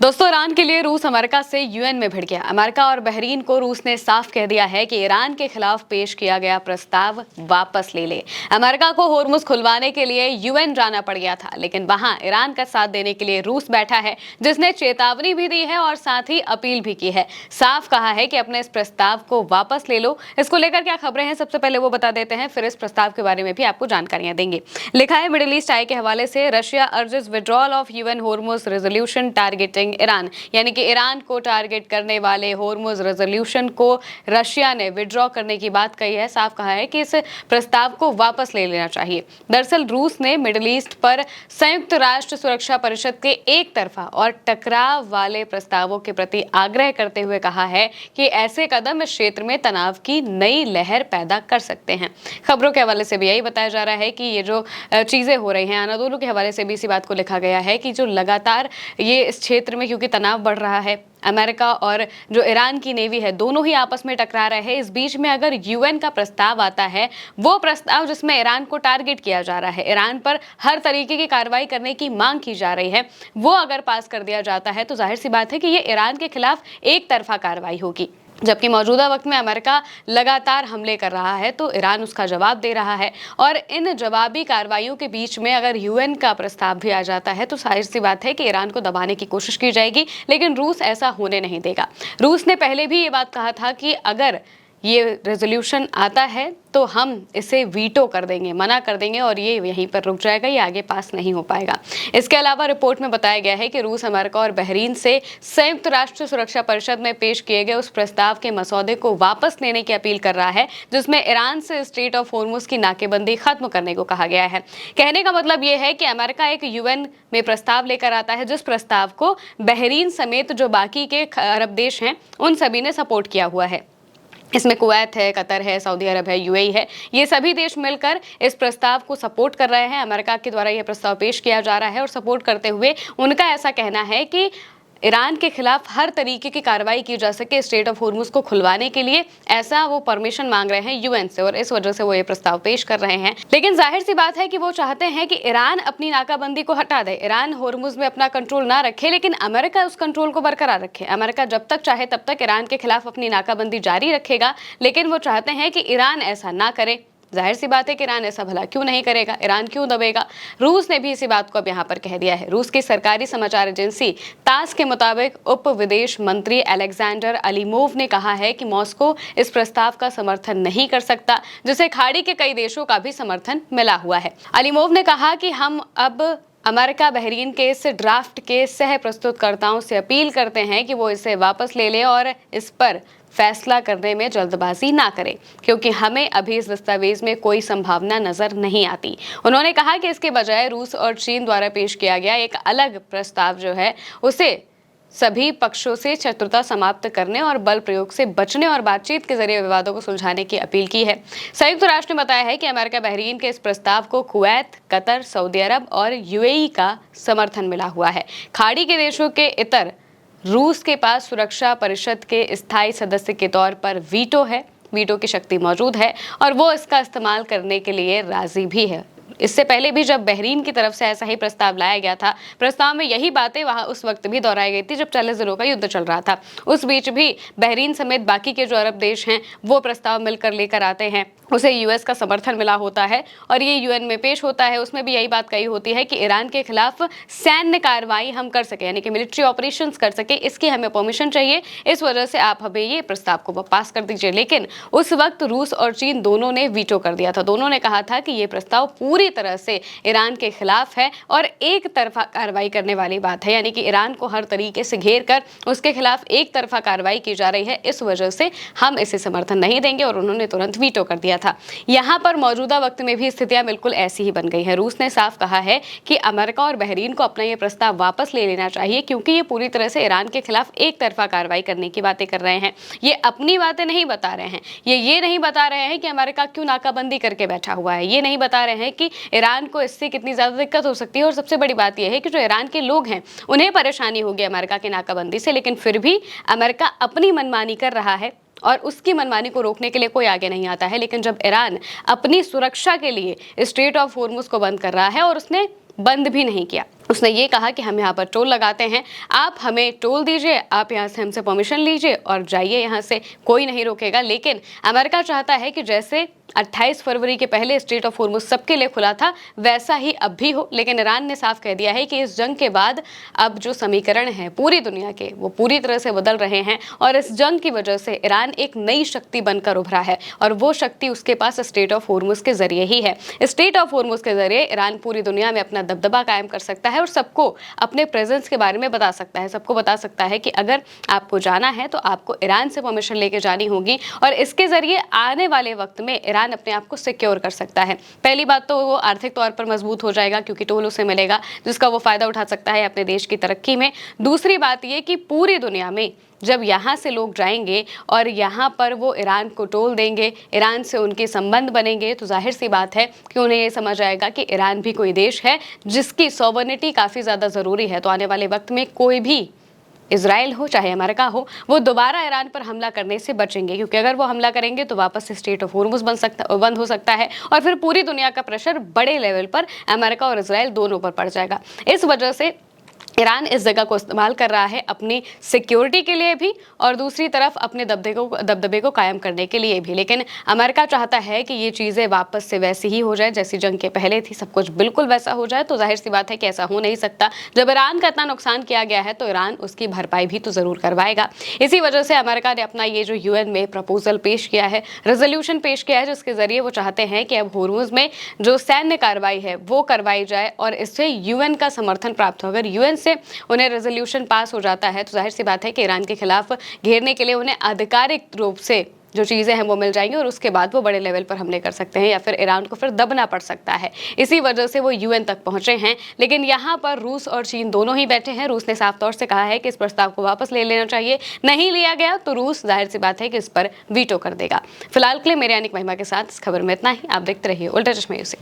दोस्तों, ईरान के लिए रूस अमेरिका से यूएन में भिड़ गया। अमेरिका और बहरीन को रूस ने साफ कह दिया है कि ईरान के खिलाफ पेश किया गया प्रस्ताव वापस ले ले। अमेरिका को होर्मुज खुलवाने के लिए यूएन जाना पड़ गया था, लेकिन वहां ईरान का साथ देने के लिए रूस बैठा है, जिसने चेतावनी भी दी है और साथ ही अपील भी की है। साफ कहा है कि अपने इस प्रस्ताव को वापस ले लो। इसको लेकर क्या खबरें हैं, सबसे पहले वो बता देते हैं, फिर इस प्रस्ताव के बारे में भी आपको जानकारियां देंगे। लिखा है मिडिल ईस्ट आई के हवाले से, Russia urges withdrawal of UN Hormuz resolution targeting Iran, यानी कि ईरान को टारगेट करने वाले होर्मुज रेजोल्यूशन को रशिया ने विड्रॉ करने की बात कही है। साफ कहा है कि इस प्रस्ताव को वापस ले लेना चाहिए। दरअसल रूस ने मिडिल ईस्ट पर संयुक्त राष्ट्र सुरक्षा परिषद के एक तरफा और टकराव वाले प्रस्तावों के प्रति आग्रह करते हुए कहा है कि ऐसे कदम इस क्षेत्र में तनाव की नई लहर पैदा कर सकते हैं। खबरों के हवाले से भी यही बताया जा रहा है कि ये जो चीजें हो रही हैं, अनादोलू के हवाले से भी इसी बात को लिखा गया है कि जो लगातार ये इस क्षेत्र में क्योंकि तनाव बढ़ रहा है, अमेरिका और जो ईरान की नेवी है, दोनों ही आपस में टकरा रहे हैं। इस बीच में अगर यूएन का प्रस्ताव आता है, वो प्रस्ताव जिसमें ईरान को टारगेट किया जा रहा है, ईरान पर हर तरीके की कार्रवाई करने की मांग की जा रही है, वो अगर पास कर दिया जाता है तो जाहिर सी बात है कि ये ईरान के खिलाफ एक तरफा कार्रवाई होगी। जबकि मौजूदा वक्त में अमेरिका लगातार हमले कर रहा है तो ईरान उसका जवाब दे रहा है, और इन जवाबी कार्रवाइयों के बीच में अगर यूएन का प्रस्ताव भी आ जाता है तो जाहिर सी बात है कि ईरान को दबाने की कोशिश की जाएगी, लेकिन रूस ऐसा होने नहीं देगा। रूस ने पहले भी ये बात कहा था कि अगर ये रेजोल्यूशन आता है तो हम इसे वीटो कर देंगे, मना कर देंगे, और ये यहीं पर रुक जाएगा, ये आगे पास नहीं हो पाएगा। इसके अलावा रिपोर्ट में बताया गया है कि रूस अमेरिका और बहरीन से संयुक्त राष्ट्र सुरक्षा परिषद में पेश किए गए उस प्रस्ताव के मसौदे को वापस लेने की अपील कर रहा है, जिसमें ईरान से स्ट्रेट ऑफ होर्मुज की नाकेबंदी खत्म करने को कहा गया है। कहने का मतलब ये है कि अमेरिका एक यूएन में प्रस्ताव लेकर आता है, जिस प्रस्ताव को बहरीन समेत जो बाकी के अरब देश हैं उन सभी ने सपोर्ट किया हुआ है। इसमें कुवैत है, कतर है, सऊदी अरब है, यूएई है, ये सभी देश मिलकर इस प्रस्ताव को सपोर्ट कर रहे हैं। अमेरिका के द्वारा यह प्रस्ताव पेश किया जा रहा है और सपोर्ट करते हुए उनका ऐसा कहना है कि ईरान के खिलाफ हर तरीके की कार्रवाई की जा सके, स्ट्रेट ऑफ होर्मुज को खुलवाने के लिए, ऐसा वो परमिशन मांग रहे हैं यूएन से, और इस वजह से वो ये प्रस्ताव पेश कर रहे हैं। लेकिन जाहिर सी बात है कि वो चाहते हैं कि ईरान अपनी नाकाबंदी को हटा दे, ईरान होर्मुज में अपना कंट्रोल ना रखे, लेकिन अमेरिका उस कंट्रोल को बरकरार रखे। अमेरिका जब तक चाहे तब तक ईरान के खिलाफ अपनी नाकाबंदी जारी रखेगा, लेकिन वो चाहते हैं कि ईरान ऐसा ना करे। जाहिर सी बात है कि ईरान ऐसा भला क्यों नहीं करेगा, ईरान क्यों दबेगा। रूस ने भी इसी बात को अब यहाँ पर कह दिया है। रूस की सरकारी समाचार एजेंसी तास के मुताबिक उप विदेश मंत्री अलेक्जेंडर अलीमोव ने कहा है कि मॉस्को इस प्रस्ताव का समर्थन नहीं कर सकता, जिसे खाड़ी के कई देशों का भी समर्थन मिला हुआ है। अलीमोव ने कहा कि हम अब अमेरिका बहरीन के इस ड्राफ्ट के सह प्रस्तुतकर्ताओं से अपील करते हैं कि वो इसे वापस ले ले और इस पर फैसला करने में जल्दबाजी ना करें, क्योंकि हमें अभी इस दस्तावेज में कोई संभावना नजर नहीं आती। उन्होंने कहा कि इसके बजाय रूस और चीन द्वारा पेश किया गया एक अलग प्रस्ताव जो है उसे सभी पक्षों से शत्रुता समाप्त करने और बल प्रयोग से बचने और बातचीत के जरिए विवादों को सुलझाने की अपील की है। संयुक्त राष्ट्र ने बताया है कि अमेरिका बहरीन के इस प्रस्ताव को कुवैत, कतर, सऊदी अरब और यूएई का समर्थन मिला हुआ है। खाड़ी के देशों के इतर रूस के पास सुरक्षा परिषद के स्थायी सदस्य के तौर पर वीटो है, वीटो की शक्ति मौजूद है और वो इसका इस्तेमाल करने के लिए राजी भी है। इससे पहले भी जब बहरीन की तरफ से ऐसा ही प्रस्ताव लाया गया था, प्रस्ताव में यही बातें वहां उस वक्त भी दोहराई गई थी जब 40 दिनों का युद्ध चल रहा था। उस बीच भी बहरीन समेत बाकी के जो अरब देश हैं वो प्रस्ताव मिलकर लेकर आते हैं, उसे यूएस का समर्थन मिला होता है और ये यूएन में पेश होता है। उसमें भी यही बात कही होती है कि ईरान के खिलाफ सैन्य कार्रवाई हम कर सके, यानी कि मिलिट्री ऑपरेशंस कर सके, इसकी हमें परमिशन चाहिए, इस वजह से आप हमें ये प्रस्ताव को पास कर दीजिए। लेकिन उस वक्त रूस और चीन दोनों ने वीटो कर दिया था। दोनों ने कहा था कि ये प्रस्ताव पूरी तरह से ईरान के खिलाफ है और एक तरफा कार्रवाई करने वाली बात है, यानी कि ईरान को हर तरीके से घेर कर उसके खिलाफ एक तरफा कार्रवाई की जा रही है, इस वजह से हम इसे समर्थन नहीं देंगे, और उन्होंने तुरंत वीटो कर दिया था। यहाँ पर मौजूदा वक्त में भी स्थितियां बिल्कुल ऐसी ही बन गई है। रूस ने साफ कहा है कि अमेरिका और बहरीन को अपना ये प्रस्ताव वापस ले लेना चाहिए, क्योंकि ये पूरी तरह से ईरान के खिलाफ एक तरफा कार्रवाई करने की बातें कर रहे हैं। ये अपनी बातें नहीं बता रहे हैं, ये नहीं बता रहे हैं कि अमेरिका क्यों नाकाबंदी करके बैठा हुआ है, ये नहीं बता रहे हैं कि ईरान को इससे कितनी ज्यादा दिक्कत हो सकती है, और सबसे बड़ी बात यह है कि जो ईरान के लोग हैं उन्हें परेशानी होगी अमेरिका की नाकाबंदी से, लेकिन फिर भी अमेरिका अपनी मनमानी कर रहा है और उसकी मनमानी को रोकने के लिए कोई आगे नहीं आता है। लेकिन जब ईरान अपनी सुरक्षा के लिए स्ट्रेट ऑफ होर्मुज को बंद कर रहा है, और उसने बंद भी नहीं किया, उसने ये कहा कि हम यहाँ पर टोल लगाते हैं, आप हमें टोल दीजिए, आप यहाँ से हमसे परमिशन लीजिए और जाइए यहाँ से, कोई नहीं रोकेगा। लेकिन अमेरिका चाहता है कि जैसे 28 फरवरी के पहले स्ट्रेट ऑफ हॉर्मुज़ सबके लिए खुला था वैसा ही अब भी हो। लेकिन ईरान ने साफ कह दिया है कि इस जंग के बाद अब जो समीकरण है पूरी दुनिया के वो पूरी तरह से बदल रहे हैं और इस जंग की वजह से ईरान एक नई शक्ति बनकर उभरा है और वो शक्ति उसके पास स्ट्रेट ऑफ हॉर्मुज़ के जरिए ही है। स्ट्रेट ऑफ हॉर्मुज़ के जरिए ईरान पूरी दुनिया में अपना दबदबा कायम कर सकता है और सबको अपने प्रेजेंस के बारे में बता सकता है। सबको बता सकता है कि अगर आपको जाना है तो आपको ईरान से परमिशन लेके जानी होगी और इसके जरिए आने वाले वक्त में ईरान अपने आप को सिक्योर कर सकता है। पहली बात तो वो आर्थिक तौर पर मजबूत हो जाएगा क्योंकि टोल उसे मिलेगा जिसका वो फायदा उठा सकता है अपने देश की तरक्की में। दूसरी बात ये कि पूरी दुनिया में जब यहाँ से लोग जाएंगे और यहाँ पर वो ईरान को टोल देंगे, ईरान से उनके संबंध बनेंगे, तो जाहिर सी बात है कि उन्हें ये समझ आएगा कि ईरान भी कोई देश है जिसकी सॉवरेनिटी काफ़ी ज़्यादा ज़रूरी है। तो आने वाले वक्त में कोई भी इजराइल हो चाहे अमेरिका हो वो दोबारा ईरान पर हमला करने से बचेंगे क्योंकि अगर वो हमला करेंगे तो वापस से स्ट्रेट ऑफ हॉर्मुज़ बंद हो सकता है और फिर पूरी दुनिया का प्रेशर बड़े लेवल पर अमेरिका और इजराइल दोनों पर पड़ जाएगा। इस वजह से ईरान इस जगह को इस्तेमाल कर रहा है अपनी सिक्योरिटी के लिए भी और दूसरी तरफ अपने दबदबे को कायम करने के लिए भी। लेकिन अमेरिका चाहता है कि ये चीज़ें वापस से वैसी ही हो जाए जैसी जंग के पहले थी, सब कुछ बिल्कुल वैसा हो जाए। तो जाहिर सी बात है कि ऐसा हो नहीं सकता। जब ईरान का इतना नुकसान किया गया है तो ईरान उसकी भरपाई भी तो ज़रूर करवाएगा। इसी वजह से अमेरिका ने अपना ये जो UN में प्रपोजल पेश किया है, रेजोल्यूशन पेश किया है, जिसके ज़रिए वो चाहते हैं कि अब हॉर्मुज़ में जो सैन्य कार्रवाई है वो करवाई जाए और इससे UN का समर्थन प्राप्त हो। अगर UN से उन्हें रेजोल्यूशन पास हो जाता है तो जाहिर सी बात है कि ईरान के खिलाफ घेरने के लिए उन्हें आधिकारिक रूप से जो चीज़ें हैं वो मिल जाएंगी और उसके बाद वो बड़े लेवल पर हमले कर सकते हैं या फिर ईरान को फिर दबना पड़ सकता है। इसी वजह से वो UN तक पहुंचे हैं। लेकिन यहाँ पर रूस और चीन दोनों ही बैठे हैं। रूस ने साफ तौर से कहा है कि इस प्रस्ताव को वापस ले लेना चाहिए, नहीं लिया गया तो रूस जाहिर सी बात है कि इस पर वीटो कर देगा। फिलहाल के लिए मेरे यानी महिमा के साथ इस खबर में इतना ही। आप देखते रहिए उल्टा चश्मा न्यूज़।